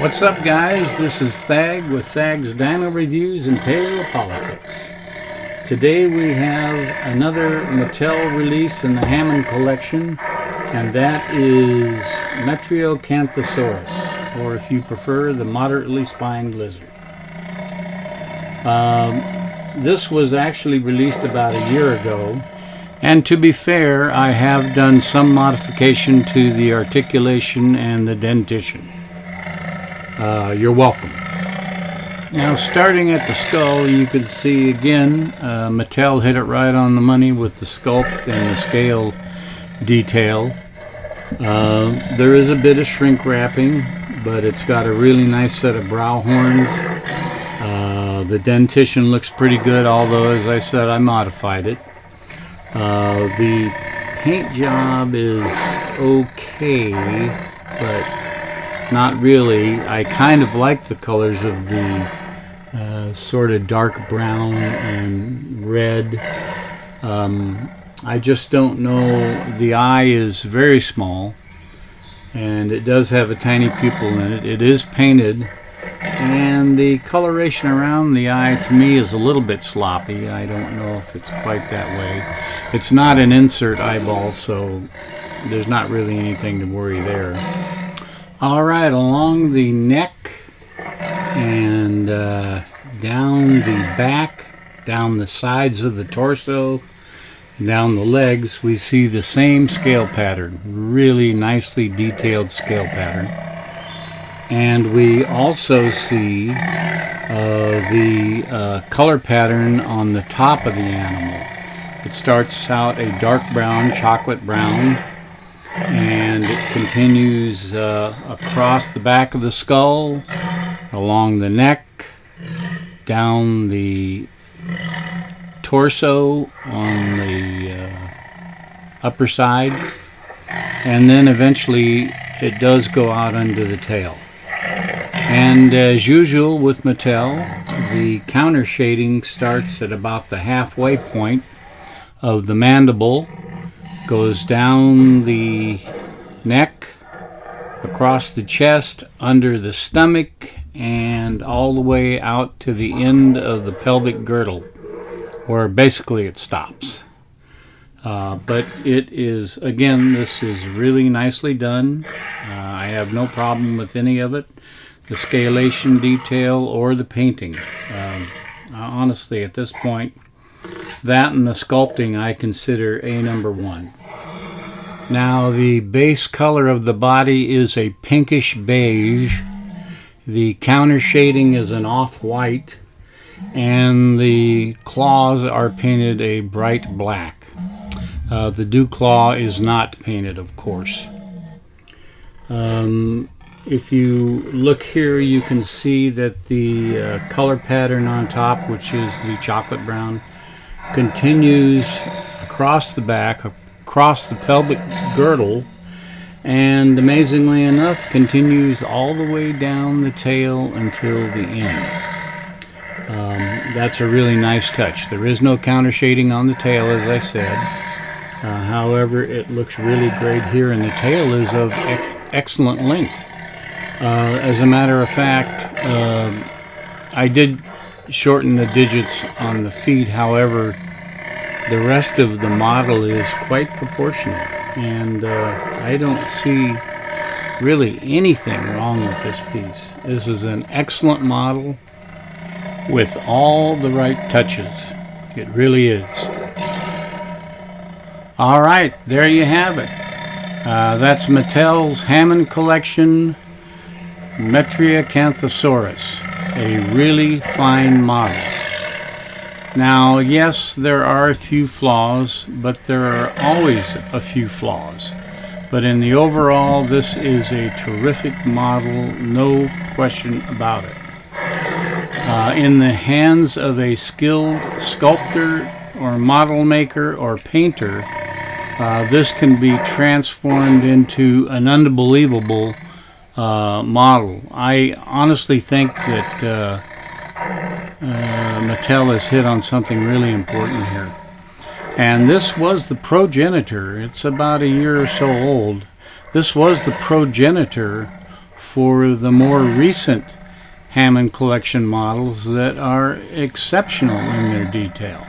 What's up, guys? This is Thag with Thag's Dino Reviews and Paleopolitics. Today we have another Mattel release in the Hammond collection, and that is Metriacanthosaurus, or if you prefer, the moderately spined lizard. This was actually released about a year ago, and to be fair, I have done some modification to the articulation and the dentition. You're welcome. Now, starting at the skull, you can see again, Mattel hit it right on the money with the sculpt and the scale detail. There is a bit of shrink wrapping, but it's got a really nice set of brow horns. The dentition looks pretty good, although, as I said, I modified it. The paint job is okay, but not really. I kind of like the colors of the sort of dark brown and red. I just don't know. The eye is very small, and it does have a tiny pupil in it. It is painted, and the coloration around the eye to me is a little bit sloppy. I don't know if it's quite that way. It's not an insert eyeball, so there's not really anything to worry there. Alright, along the neck and down the back, down the sides of the torso, down the legs, we see the same scale pattern. Really nicely detailed scale pattern. And we also see the color pattern on the top of the animal. It starts out a dark brown, chocolate brown, and it continues across the back of the skull, along the neck, down the torso on the upper side, and then eventually it does go out under the tail. And as usual with Mattel, the counter shading starts at about the halfway point of the mandible, goes down the neck, across the chest, under the stomach, and all the way out to the end of the pelvic girdle, where basically it stops. But it is, again, this is really nicely done. I have no problem with any of it, the scalation detail or the painting. Honestly, at this point, that and the sculpting I consider a number one. Now, the base color of the body is a pinkish beige. The counter shading is an off-white, and the claws are painted a bright black. The dew claw is not painted, of course. If you look here, you can see that the color pattern on top, which is the chocolate brown, continues across the back, across the pelvic girdle, and amazingly enough continues all the way down the tail until the end. That's a really nice touch. There is no counter shading on the tail, as I said. However, it looks really great here, and the tail is of excellent length. As a matter of fact, I did shorten the digits on the feet. However, the rest of the model is quite proportional, and I don't see really anything wrong with this piece. This is an excellent model with all the right touches. It really is. Alright, there you have it. That's Mattel's Hammond collection, Metriacanthosaurus. A really fine model. Now, yes, there are a few flaws, but there are always a few flaws. But in the overall, this is a terrific model, no question about it. In the hands of a skilled sculptor or model maker or painter, this can be transformed into an unbelievable model. I honestly think that Mattel has hit on something really important here. And this was the progenitor. It's about a year or so old. This was the progenitor for the more recent Hammond collection models that are exceptional in their detail.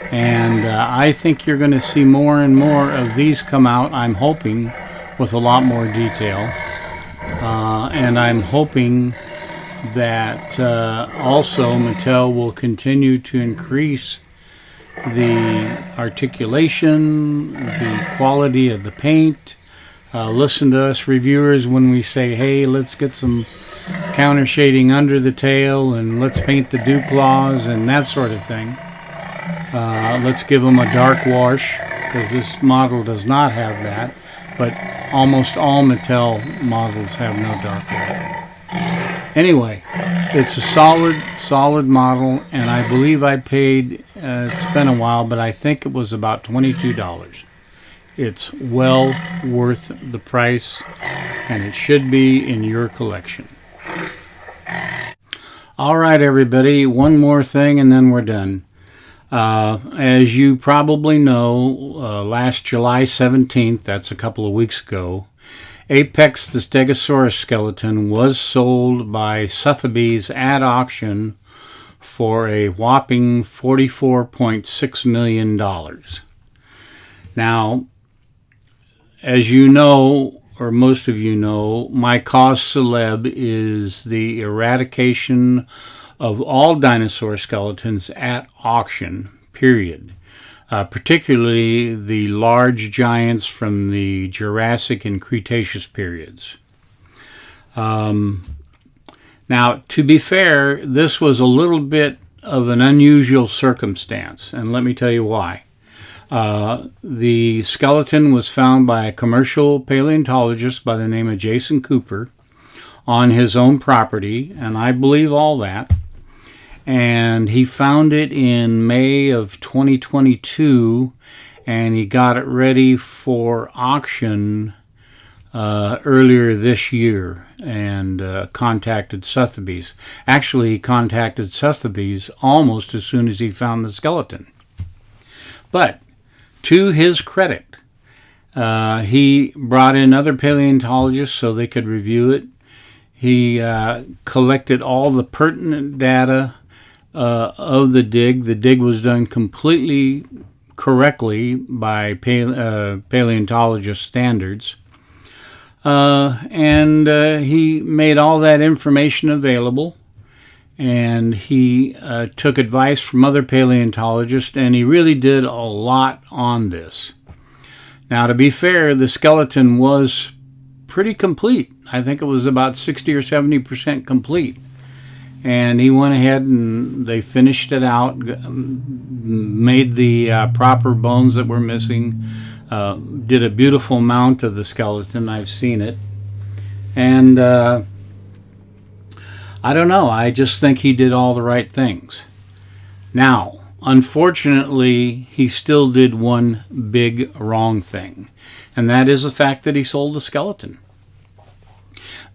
And I think you're going to see more and more of these come out, I'm hoping, with a lot more detail. And I'm hoping that also Mattel will continue to increase the articulation, the quality of the paint. Listen to us reviewers when we say, hey, let's get some counter shading under the tail and let's paint the dew claws and that sort of thing. Let's give them a dark wash, because this model does not have that, but almost all Mattel models have no dark wash. Anyway, it's a solid model, and I believe I paid, it's been a while, but I think it was about $22. It's well worth the price, and it should be in your collection. All right, everybody, one more thing and then we're done. As you probably know, last July 17th, that's a couple of weeks ago, Apex the Stegosaurus skeleton was sold by Sotheby's at auction for a whopping $44.6 million. Now, as you know, or most of you know, my cause celeb is the eradication of all dinosaur skeletons at auction, period. Particularly the large giants from the Jurassic and Cretaceous periods. Now, to be fair, this was a little bit of an unusual circumstance, and let me tell you why. The skeleton was found by a commercial paleontologist by the name of Jason Cooper on his own property, and I believe all that. And he found it in May of 2022, and he got it ready for auction earlier this year and contacted Sotheby's. Actually, he contacted Sotheby's almost as soon as he found the skeleton. But to his credit, he brought in other paleontologists so they could review it. He collected all the pertinent data of the dig. The dig was done completely correctly by paleontologist standards. And he made all that information available. And he took advice from other paleontologists, and he really did a lot on this. Now, to be fair, the skeleton was pretty complete. I think it was about 60 or 70% complete. And he went ahead and they finished it out, made the proper bones that were missing, did a beautiful mount of the skeleton. I've seen it. And I don't know. I just think he did all the right things. Now, unfortunately, he still did one big wrong thing. And that is the fact that he sold the skeleton.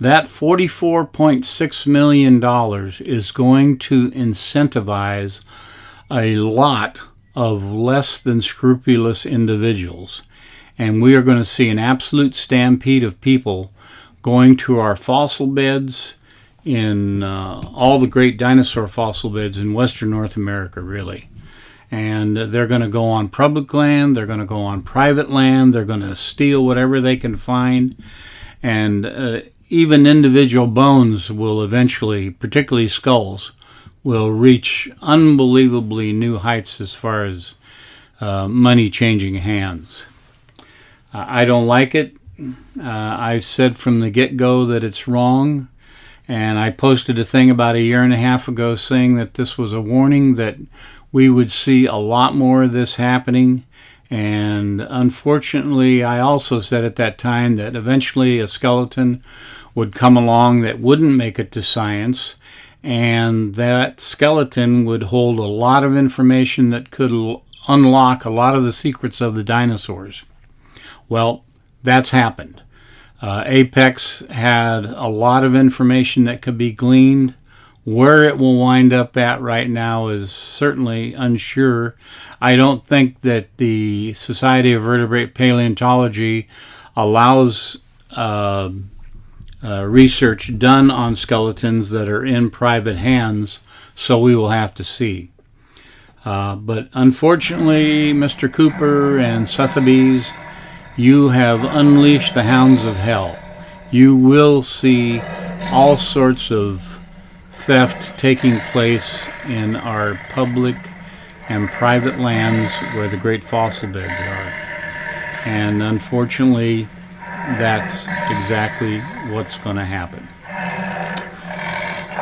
That $44.6 million is going to incentivize a lot of less than scrupulous individuals. And we are going to see an absolute stampede of people going to our fossil beds in all the great dinosaur fossil beds in Western North America, really. And they're going to go on public land, they're going to go on private land, they're going to steal whatever they can find. And even individual bones will eventually, particularly skulls, will reach unbelievably new heights as far as money changing hands. I don't like it. I've said from the get-go that it's wrong. And I posted a thing about a year and a half ago saying that this was a warning that we would see a lot more of this happening. And unfortunately, I also said at that time that eventually a skeleton would come along that wouldn't make it to science, and that skeleton would hold a lot of information that could unlock a lot of the secrets of the dinosaurs. Well, that's happened. Apex had a lot of information that could be gleaned. Where it will wind up at right now is certainly unsure. I don't think that the Society of Vertebrate Paleontology allows research done on skeletons that are in private hands, so we will have to see. But unfortunately, Mr. Cooper and Sotheby's, you have unleashed the hounds of hell. You will see all sorts of theft taking place in our public and private lands where the great fossil beds are. And unfortunately, that's exactly what's going to happen.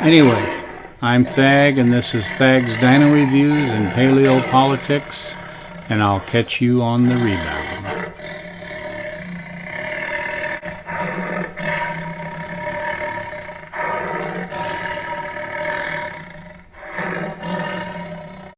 Anyway, I'm Thag, and this is Thag's Dino Reviews and Paleopolitics, and I'll catch you on the rebound.